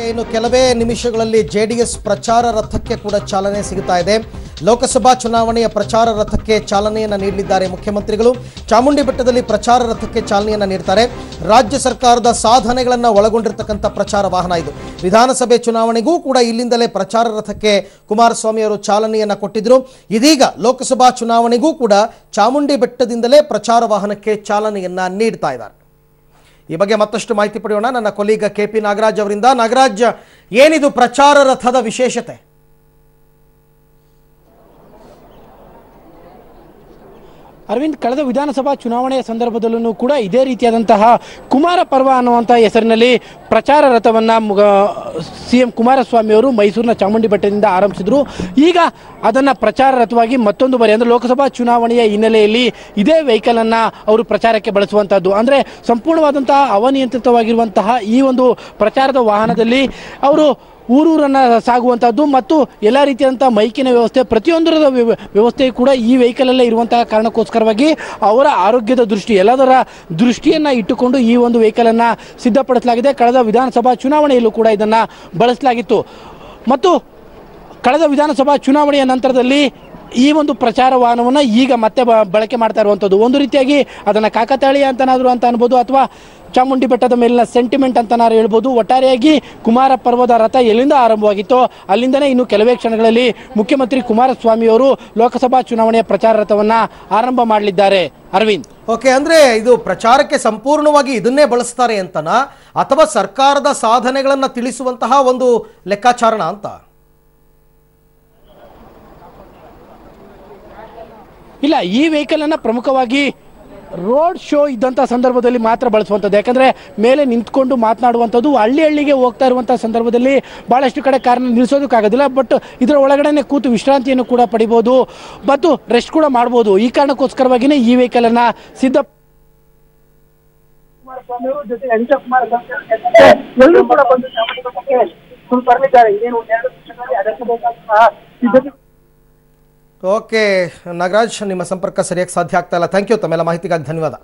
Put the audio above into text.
ಇನ್ನು ಕೆಲವೇ ನಿಮಿಷಗಳಲ್ಲಿ ಜೆಡಿಎಸ್ ಪ್ರಚಾರ ರಥಕ್ಕೆ ಕೂಡ ಚಾಲನೆ ಸಿಗುತ್ತಾ ಇದೆ. ಲೋಕಸಭಾ ಚುನಾವಣೆಯ ಪ್ರಚಾರ ರಥಕ್ಕೆ ಚಾಲನೆಯನ್ನು ನೀಡಲಿದ್ದಾರೆ ಮುಖ್ಯಮಂತ್ರಿಗಳು. ಚಾಮುಂಡಿ ಬೆಟ್ಟದಲ್ಲಿ ಪ್ರಚಾರ ರಥಕ್ಕೆ ಚಾಲನೆಯನ್ನು ನೀಡ್ತಾರೆ. ರಾಜ್ಯ ಸರ್ಕಾರದ ಸಾಧನೆಗಳನ್ನು ಒಳಗೊಂಡಿರತಕ್ಕಂಥ ಪ್ರಚಾರ ವಾಹನ ಇದು. ವಿಧಾನಸಭೆ ಚುನಾವಣೆಗೂ ಕೂಡ ಇಲ್ಲಿಂದಲೇ ಪ್ರಚಾರ ರಥಕ್ಕೆ ಕುಮಾರಸ್ವಾಮಿ ಅವರು ಚಾಲನೆಯನ್ನು ಕೊಟ್ಟಿದ್ದರು. ಇದೀಗ ಲೋಕಸಭಾ ಚುನಾವಣೆಗೂ ಕೂಡ ಚಾಮುಂಡಿ ಬೆಟ್ಟದಿಂದಲೇ ಪ್ರಚಾರ ವಾಹನಕ್ಕೆ ಚಾಲನೆಯನ್ನು ನೀಡ್ತಾ ಇದ್ದಾರೆ. ಈ ಬಗ್ಗೆ ಮತ್ತಷ್ಟು ಮಾಹಿತಿ ಪಡೆಯೋಣ ನನ್ನ ಕೊಲೀಗ ಕೆಪಿ ನಾಗರಾಜ್ ಅವರಿಂದ. ನಾಗರಾಜ್, ಏನಿದು ಪ್ರಚಾರ ರಥದ ವಿಶೇಷತೆ? ಅರವಿಂದ್, ಕಳೆದ ವಿಧಾನಸಭಾ ಚುನಾವಣೆಯ ಸಂದರ್ಭದಲ್ಲೂ ಕೂಡ ಇದೇ ರೀತಿಯಾದಂತಹ ಕುಮಾರ ಪರ್ವ ಅನ್ನುವಂಥ ಹೆಸರಿನಲ್ಲಿ ಪ್ರಚಾರ ರಥವನ್ನು ಸಿಎಂ ಕುಮಾರಸ್ವಾಮಿ ಅವರು ಮೈಸೂರಿನ ಚಾಮುಂಡಿ ಬೆಟ್ಟದಿಂದ ಆರಂಭಿಸಿದ್ರು. ಈಗ ಅದನ್ನು ಪ್ರಚಾರ ರಥವಾಗಿ ಮತ್ತೊಂದು ಬಾರಿ ಅಂದರೆ ಲೋಕಸಭಾ ಚುನಾವಣೆಯ ಹಿನ್ನೆಲೆಯಲ್ಲಿ ಇದೇ ವೆಹಿಕಲ್ ಅನ್ನು ಅವರು ಪ್ರಚಾರಕ್ಕೆ ಬಳಸುವಂಥದ್ದು. ಅಂದರೆ ಸಂಪೂರ್ಣವಾದಂತಹ ಅವನಿಯಂತ್ರಿತವಾಗಿರುವಂತಹ ಈ ಒಂದು ಪ್ರಚಾರದ ವಾಹನದಲ್ಲಿ ಅವರು ಊರೂರನ್ನು ಸಾಗುವಂಥದ್ದು ಮತ್ತು ಎಲ್ಲ ರೀತಿಯಾದಂಥ ಮೈಕಿನ ವ್ಯವಸ್ಥೆ, ಪ್ರತಿಯೊಂದರ ವ್ಯವಸ್ಥೆ ಕೂಡ ಈ ವೆಹಿಕಲಲ್ಲೇ ಇರುವಂತಹ ಕಾರಣಕ್ಕೋಸ್ಕರವಾಗಿ ಅವರ ಆರೋಗ್ಯದ ದೃಷ್ಟಿ ಎಲ್ಲದರ ದೃಷ್ಟಿಯನ್ನು ಇಟ್ಟುಕೊಂಡು ಈ ಒಂದು ವೆಹಿಕಲನ್ನು ಸಿದ್ಧಪಡಿಸಲಾಗಿದೆ. ಕಳೆದ ವಿಧಾನಸಭಾ ಚುನಾವಣೆಯಲ್ಲೂ ಕೂಡ ಇದನ್ನು ಬಳಸಲಾಗಿತ್ತು ಮತ್ತು ಕಳೆದ ವಿಧಾನಸಭಾ ಚುನಾವಣೆಯ ನಂತರದಲ್ಲಿ ಈ ಒಂದು ಪ್ರಚಾರ ವಾಹನವನ್ನು ಈಗ ಮತ್ತೆ ಬಳಕೆ ಮಾಡ್ತಾ ಇರುವಂಥದ್ದು. ಒಂದು ರೀತಿಯಾಗಿ ಅದನ್ನು ಕಾಕತಾಳೀಯ ಅಂತನಾದರೂ ಅಂತ ಅನ್ಬೋದು ಅಥವಾ ಚಾಮುಂಡಿ ಬೆಟ್ಟದ ಮೇಲಿನ ಸೆಂಟಿಮೆಂಟ್ ಅಂತನಾರು ಹೇಳ್ಬೋದು. ಒಟ್ಟಾರೆಯಾಗಿ ಕುಮಾರ ಪರ್ವದ ರಥ ಎಲ್ಲಿಂದ ಆರಂಭವಾಗಿತ್ತೋ ಅಲ್ಲಿಂದನೇ ಇನ್ನು ಕೆಲವೇ ಕ್ಷಣಗಳಲ್ಲಿ ಮುಖ್ಯಮಂತ್ರಿ ಕುಮಾರಸ್ವಾಮಿ ಅವರು ಲೋಕಸಭಾ ಚುನಾವಣೆಯ ಪ್ರಚಾರ ರಥವನ್ನು ಆರಂಭ ಮಾಡಲಿದ್ದಾರೆ. ಅರವಿಂದ್, ಓಕೆ, ಅಂದ್ರೆ ಇದು ಪ್ರಚಾರಕ್ಕೆ ಸಂಪೂರ್ಣವಾಗಿ ಇದನ್ನೇ ಬಳಸ್ತಾರೆ ಅಂತನಾ ಅಥವಾ ಸರ್ಕಾರದ ಸಾಧನೆಗಳನ್ನು ತಿಳಿಸುವಂತಹ ಒಂದು ಲೆಕ್ಕಾಚಾರಣ ಅಂತ? ಇಲ್ಲ, ಈ ವೆಹಿಕಲ್ ಅನ್ನು ಪ್ರಮುಖವಾಗಿ ರೋಡ್ ಶೋ ಇದ್ದಂಥ ಸಂದರ್ಭದಲ್ಲಿ ಮಾತ್ರ ಬಳಸುವಂಥದ್ದು. ಯಾಕಂದರೆ ಮೇಲೆ ನಿಂತ್ಕೊಂಡು ಮಾತನಾಡುವಂಥದ್ದು, ಹಳ್ಳಿಗೆ ಹೋಗ್ತಾ ಇರುವಂಥ ಸಂದರ್ಭದಲ್ಲಿ ಭಾಳಷ್ಟು ಕಡೆ ಕಾರನ್ನು ನಿಲ್ಲಿಸೋದಕ್ಕಾಗೋದಿಲ್ಲ. ಬಟ್ ಇದರ ಒಳಗಡೆ ಕೂತು ವಿಶ್ರಾಂತಿಯನ್ನು ಕೂಡ ಪಡಿಬೋದು ಮತ್ತು ರೆಸ್ಟ್ ಕೂಡ ಮಾಡ್ಬೋದು. ಈ ಕಾರಣಕ್ಕೋಸ್ಕರವಾಗಿಯೇ ಈ ವೆಹಿಕಲನ್ನು ಓಕೆ ನಾಗರಾಜ್, ನಿಮ್ಮ ಸಂಪರ್ಕ ಸರಿಯಾಗಿ ಸಾಧ್ಯ ಆಗ್ತಾ ಇಲ್ಲ. ಥ್ಯಾಂಕ್ ಯು, ತಮ್ಮೆಲ್ಲ ಮಾಹಿತಿಗಾಗಿ ಧನ್ಯವಾದ.